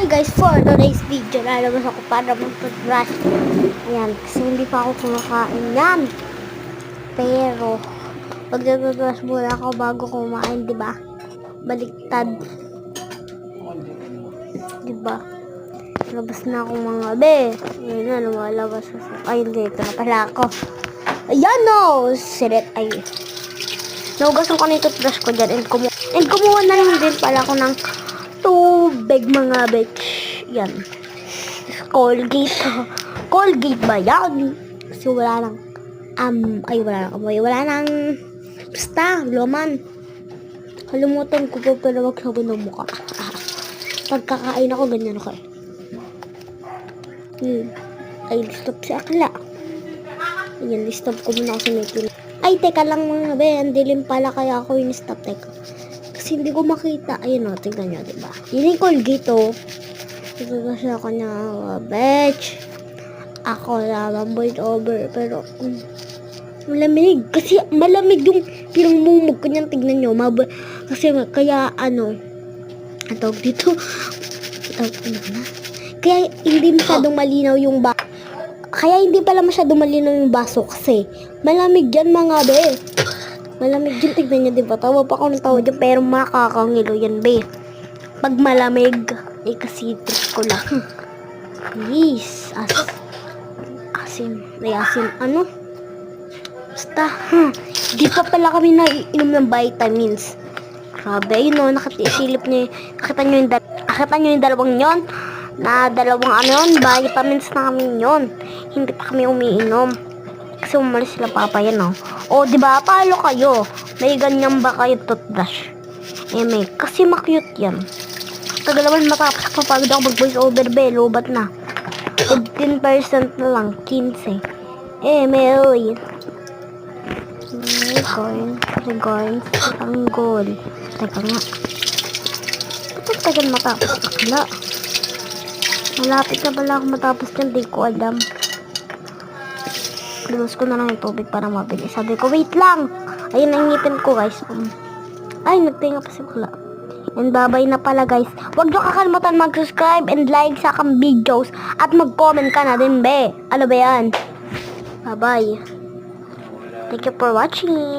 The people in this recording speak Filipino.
guys, for today's video, lalabas ako para mag-toothbrush. Ayan, kasi hindi pa ako kumakain yan. Pero, pag-toothbrush muna ako bago kumain, diba? Baliktad. Diba? Labas na ako mga be. Ayun na, lumalabas. Ay, dito na pala ako. Ayan no! Sirit, ay. Naugasan ko na yung toothbrush ko dyan. And kumuha na lang din pala ako ng tubig mga bitch. Yan. Colgate. Colgate ba yan? Kasi wala nang wala nang amoy. Wala nang basta, laman. Kalimutan ko po pero wag sabon ng mukha. Pagkakain ako, ganyan ako Ay, stop si Akla. Ayan, stop ko muna ako sa meeting. Ay, teka lang mga be. Ang dilim pala kaya ako yung stop. Teka. Kasi hindi ko makita. Ayun o, tignan nyo, diba? Yun yung Colgate o. Ito kasi ako niya, bitch. Ako lang, voice over. Pero, malamig. Kasi malamig yung pinangmumog ko niyan. Tignan nyo. Kasi kaya, tawag dito. Kaya hindi masyadong malinaw yung Kaya hindi pala masyadong malinaw yung baso kasi malamig yan mga be. Malamig yun, tignan nyo, diba? Tawa pa ako ng tawa dyan, pero makakangilo yan, be. Pag malamig, kasi trip ko lang. Yes, asim, basta, di pa pala kami naiinom ng vitamins. Grabe, yun o, nakita nyo yung dalawang yon, na dalawang vitamins na kami yon. Hindi pa kami umiinom. Kasi umalis sila papa yan o diba, paalo kayo? May ganyan ba kayo toothbrush? May, kasi makyut yan. Tagalaman matapos kapagod ako mag voice over be, lobat na. 15% na lang, 15. May Regards, tanggol. Teka nga. Ba't tagal matapos? Wala. Malapit na pala ako matapos yan, di ko alam. Lumas ko na lang yung tubig para mabilis. Sabi ko, wait lang! Ayun ang ngipin ko, guys. Ay, nagtinga pa si Bakla. And bye-bye na pala, guys. Huwag nyo kakalimutan mag-subscribe and like sa akong videos. At mag-comment ka na din, be. Ano ba yan? Bye-bye. Thank you for watching.